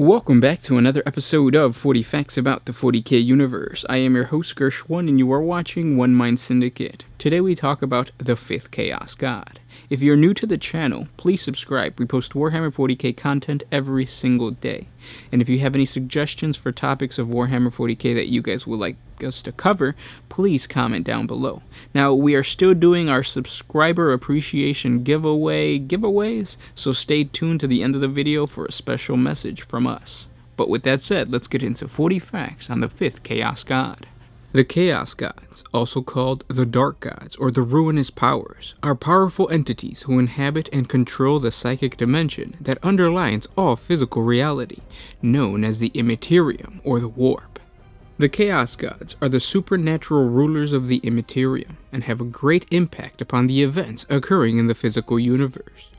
Welcome back to another episode of 40 Facts About the 40K Universe. I am your host, Gershwin, and you are watching One Mind Syndicate. Today we talk about the 5th Chaos God. If you're new to the channel, please subscribe. We post Warhammer 40K content every single day. And if you have any suggestions for topics of Warhammer 40K that you guys would like us to cover, please comment down below. Now, we are still doing our subscriber appreciation giveaways, so stay tuned to the end of the video for a special message from us. But with that said, let's get into 40 facts on the 5th Chaos God. The Chaos Gods, also called the Dark Gods or the Ruinous Powers, are powerful entities who inhabit and control the psychic dimension that underlines all physical reality, known as the Immaterium or the Warp. The Chaos Gods are the supernatural rulers of the Immaterium and have a great impact upon the events occurring in the physical universe.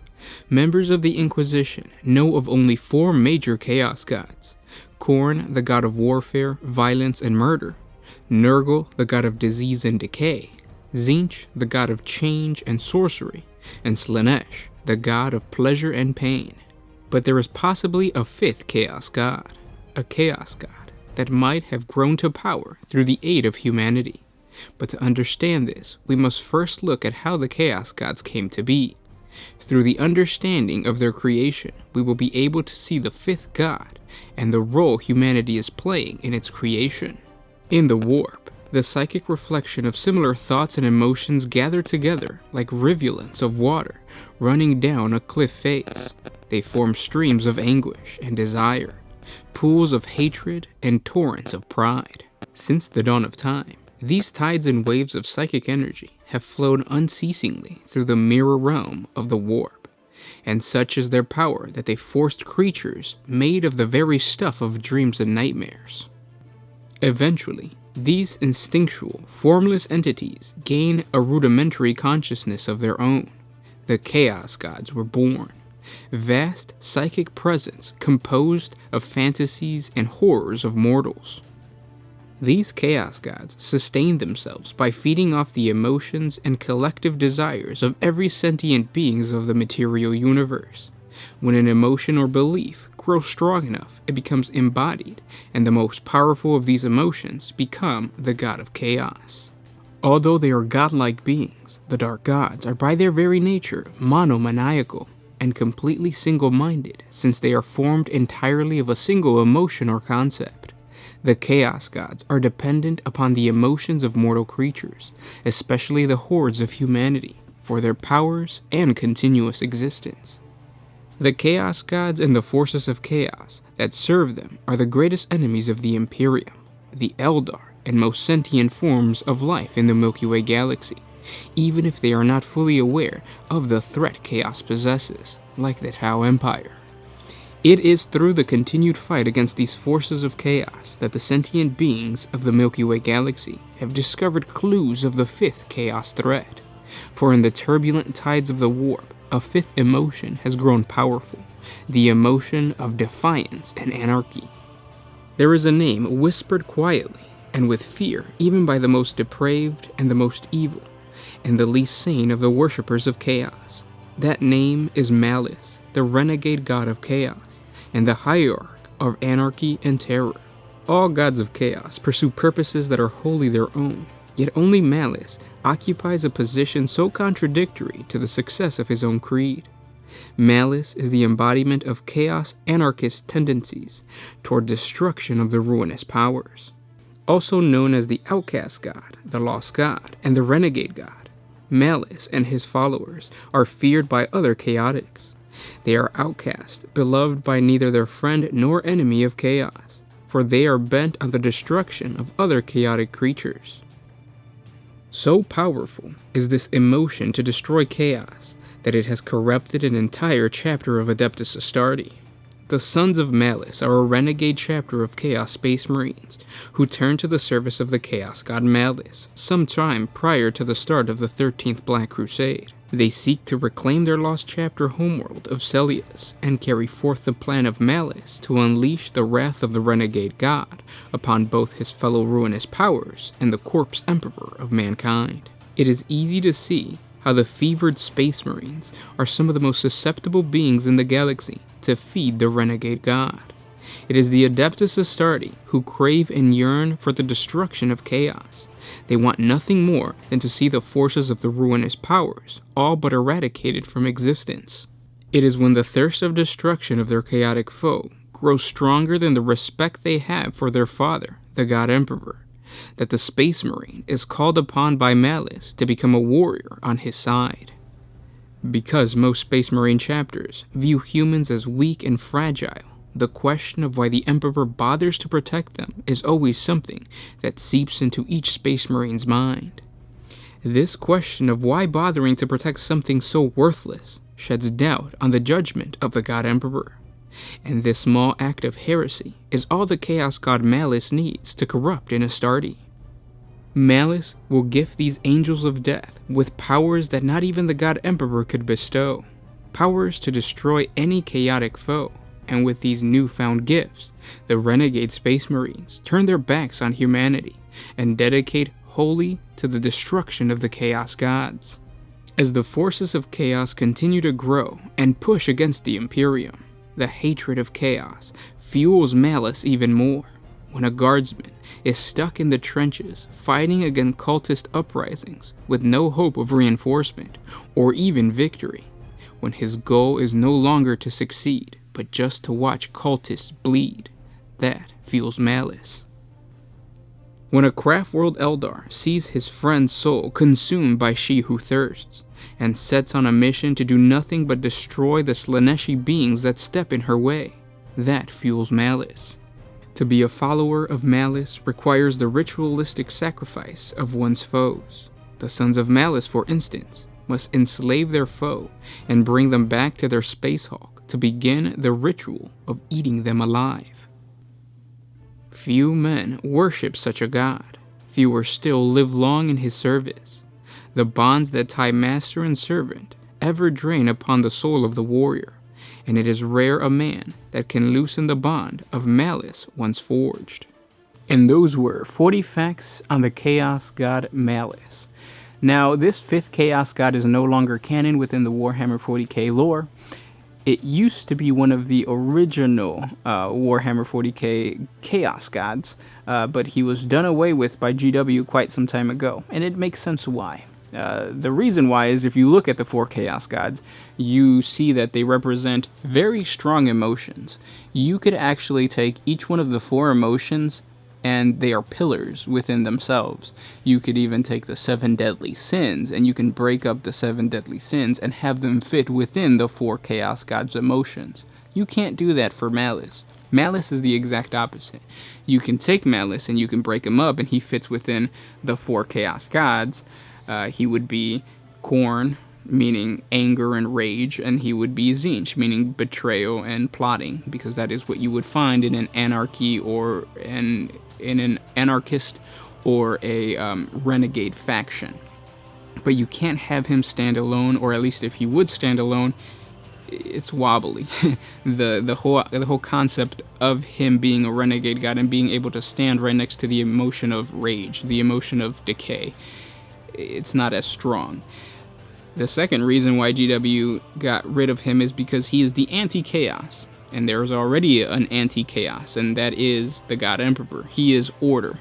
Members of the Inquisition know of only 4 major Chaos Gods: Khorne, the god of warfare, violence, and murder; Nurgle, the god of disease and decay; Tzeentch, the god of change and sorcery; and Slaanesh, the god of pleasure and pain. But there is possibly a 5th Chaos God, a Chaos God that might have grown to power through the aid of humanity. But to understand this, we must first look at how the Chaos Gods came to be. Through the understanding of their creation, we will be able to see the 5th God and the role humanity is playing in its creation. In the Warp, the psychic reflection of similar thoughts and emotions gather together like rivulets of water running down a cliff face. They form streams of anguish and desire, pools of hatred and torrents of pride. Since the dawn of time, these tides and waves of psychic energy have flowed unceasingly through the mirror realm of the Warp, and such is their power that they forced creatures made of the very stuff of dreams and nightmares. Eventually, these instinctual, formless entities gain a rudimentary consciousness of their own. The Chaos Gods were born, vast psychic presence composed of fantasies and horrors of mortals. These Chaos Gods sustain themselves by feeding off the emotions and collective desires of every sentient beings of the material universe. When an emotion or belief grows strong enough, it becomes embodied, and the most powerful of these emotions become the God of Chaos. Although they are godlike beings, the Dark Gods are by their very nature monomaniacal and completely single-minded, since they are formed entirely of a single emotion or concept. The Chaos Gods are dependent upon the emotions of mortal creatures, especially the hordes of humanity, for their powers and continuous existence. The Chaos Gods and the forces of chaos that serve them are the greatest enemies of the Imperium, the Eldar, and most sentient forms of life in the Milky Way galaxy, even if they are not fully aware of the threat chaos possesses, like the Tau Empire. It is through the continued fight against these forces of chaos that the sentient beings of the Milky Way galaxy have discovered clues of the 5th chaos threat. For in the turbulent tides of the Warp, a 5th emotion has grown powerful, the emotion of defiance and anarchy. There is a name whispered quietly and with fear even by the most depraved and the most evil, and the least sane of the worshippers of chaos. That name is Malice, the renegade god of chaos, and the hierarch of anarchy and terror. All gods of chaos pursue purposes that are wholly their own, yet only Malice occupies a position so contradictory to the success of his own creed. Malice is the embodiment of chaos anarchist tendencies toward destruction of the ruinous powers. Also known as the Outcast God, the Lost God, and the Renegade God, Malice and his followers are feared by other chaotics. They are outcast, beloved by neither their friend nor enemy of chaos, for they are bent on the destruction of other chaotic creatures. So powerful is this emotion to destroy chaos that it has corrupted an entire chapter of Adeptus Astartes. The Sons of Malice are a renegade chapter of Chaos Space Marines who turned to the service of the Chaos God Malice sometime prior to the start of the 13th Black Crusade. They seek to reclaim their lost chapter homeworld of Celius and carry forth the plan of Malice to unleash the wrath of the renegade god upon both his fellow ruinous powers and the corpse emperor of mankind. It is easy to see how the fevered Space Marines are some of the most susceptible beings in the galaxy to feed the renegade god. It is the Adeptus Astartes who crave and yearn for the destruction of chaos. They want nothing more than to see the forces of the ruinous powers all but eradicated from existence. It is when the thirst of destruction of their chaotic foe grows stronger than the respect they have for their father, the God Emperor, that the Space Marine is called upon by Malice to become a warrior on his side. Because most Space Marine chapters view humans as weak and fragile, the question of why the Emperor bothers to protect them is always something that seeps into each Space Marine's mind. This question of why bothering to protect something so worthless sheds doubt on the judgment of the God Emperor. And this small act of heresy is all the Chaos God Malice needs to corrupt an Astartes. Malice will gift these angels of death with powers that not even the God Emperor could bestow. Powers to destroy any chaotic foe. And with these newfound gifts, the renegade Space Marines turn their backs on humanity and dedicate wholly to the destruction of the Chaos Gods. As the forces of chaos continue to grow and push against the Imperium, the hatred of chaos fuels Malice even more. When a guardsman is stuck in the trenches fighting against cultist uprisings with no hope of reinforcement or even victory, when his goal is no longer to succeed but just to watch cultists bleed, that fuels Malice. When a Craftworld Eldar sees his friend's soul consumed by She Who Thirsts, and sets on a mission to do nothing but destroy the Slaaneshi beings that step in her way, that fuels Malice. To be a follower of Malice requires the ritualistic sacrifice of one's foes. The Sons of Malice, for instance, must enslave their foe and bring them back to their Space Hulk to begin the ritual of eating them alive. Few men worship such a god. Fewer still live long in his service. The bonds that tie master and servant ever drain upon the soul of the warrior, and it is rare a man that can loosen the bond of Malice once forged. And those were 40 facts on the Chaos God Malice. Now, this 5th Chaos God is no longer canon within the Warhammer 40K lore. It used to be one of the original Warhammer 40K Chaos Gods, but he was done away with by GW quite some time ago, and it makes sense why. The reason why is if you look at the 4 Chaos Gods, you see that they represent very strong emotions. You could actually take each one of the 4 emotions and they are pillars within themselves. You could even take the 7 deadly sins, and you can break up the 7 deadly sins and have them fit within the 4 Chaos Gods' emotions. You can't do that for Malice. Malice is the exact opposite. You can take Malice and you can break him up, and he fits within the 4 Chaos Gods. He would be Khorne, meaning anger and rage, and he would be Tzeentch, meaning betrayal and plotting, because that is what you would find in an anarchy or in an anarchist or a renegade faction. But you can't have him stand alone, or at least if he would stand alone, it's wobbly. the whole concept of him being a renegade god and being able to stand right next to the emotion of rage, the emotion of decay, it's not as strong. The second reason why GW got rid of him is because he is the anti-chaos. And there is already an anti-chaos, and that is the God Emperor. He is order.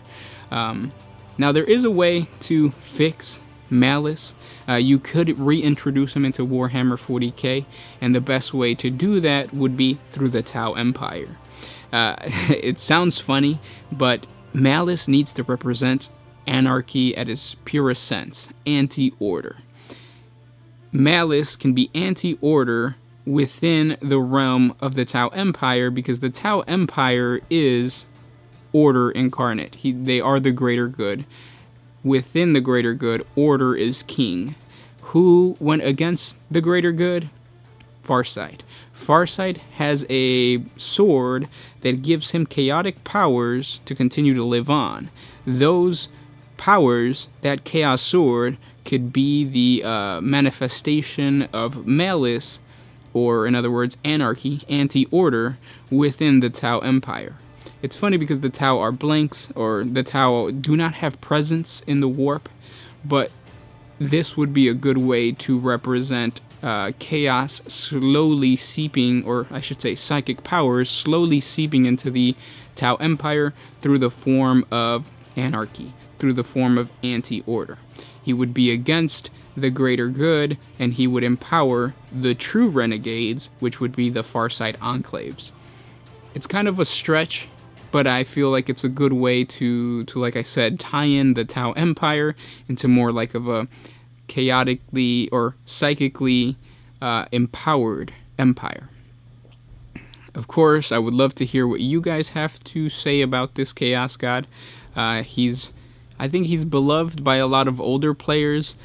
Now, there is a way to fix Malice. You could reintroduce him into Warhammer 40K, and the best way to do that would be through the Tau Empire. It sounds funny, but Malice needs to represent anarchy at its purest sense, anti-order. Malice can be anti-order within the realm of the Tau Empire, because the Tau Empire is order incarnate. They are the greater good. Within the greater good, order is king. Who went against the greater good? Farsight. Farsight has a sword that gives him chaotic powers to continue to live on. Those powers, that chaos sword, could be the manifestation of Malice, or in other words, anarchy, anti-order, within the Tau Empire. It's funny because the Tau are blanks, or the Tau do not have presence in the warp, but this would be a good way to represent chaos slowly seeping, or I should say psychic powers slowly seeping into the Tau Empire through the form of anarchy, through the form of anti-order. He would be against the greater good, and he would empower the true renegades, which would be the Farside enclaves. It's kind of a stretch, but I feel like it's a good way to like I said, tie in the Tau Empire into more like of a chaotically or psychically empowered empire. Of course, I would love to hear what you guys have to say about this Chaos God. I think he's beloved by a lot of older players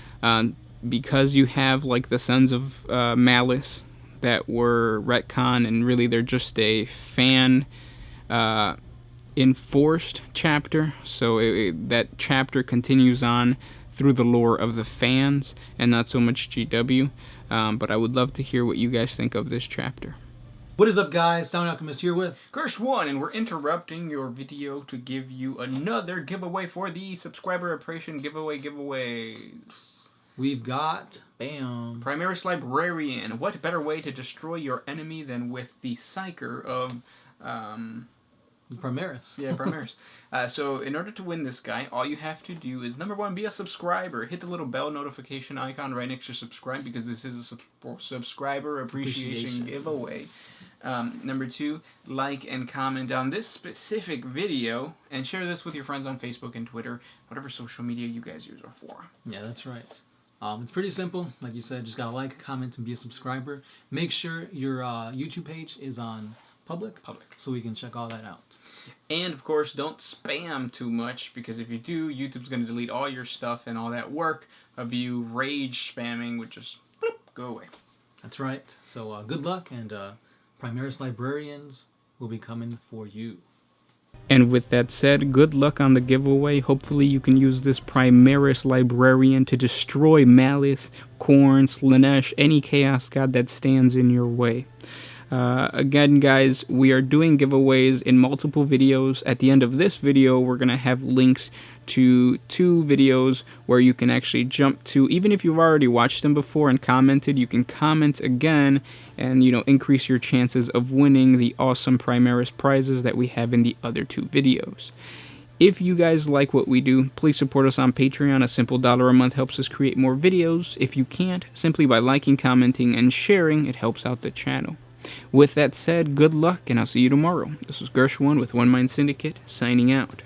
because you have like the Sons of Malice that were retcon, and really they're just a fan enforced chapter. So that chapter continues on through the lore of the fans and not so much GW. But I would love to hear what you guys think of this chapter. What is up, guys? Sound Alchemist here with Gersh1, and we're interrupting your video to give you another giveaway for the subscriber appreciation giveaways. We've got, bam, Primaris Librarian. What better way to destroy your enemy than with the Psyker of Primaris. Yeah, Primaris. So in order to win this guy, all you have to do is, number one, be a subscriber. Hit the little bell notification icon right next to subscribe, because this is a subscriber appreciation giveaway. Number two, like and comment on this specific video, and share this with your friends on Facebook and Twitter, whatever social media you guys use are for. Yeah, that's right. It's pretty simple. Like you said, just gotta like, comment, and be a subscriber. Make sure your YouTube page is on public, so we can check all that out. And of course, don't spam too much, because if you do, YouTube's going to delete all your stuff, and all that work of you rage spamming would just bloop, go away. That's right. So good luck, and Primaris Librarians will be coming for you. And with that said, good luck on the giveaway. Hopefully you can use this Primaris Librarian to destroy Malice, Khorne, Slaanesh, any Chaos God that stands in your way. Again, guys, we are doing giveaways in multiple videos. At the end of this video, we're going to have links to 2 videos where you can actually jump to. Even if you've already watched them before and commented, you can comment again and, increase your chances of winning the awesome Primaris prizes that we have in the other 2 videos. If you guys like what we do, please support us on Patreon. A simple $1 a month helps us create more videos. If you can't, simply by liking, commenting, and sharing, it helps out the channel. With that said, good luck, and I'll see you tomorrow. This was Gersh1 with One Mind Syndicate, signing out.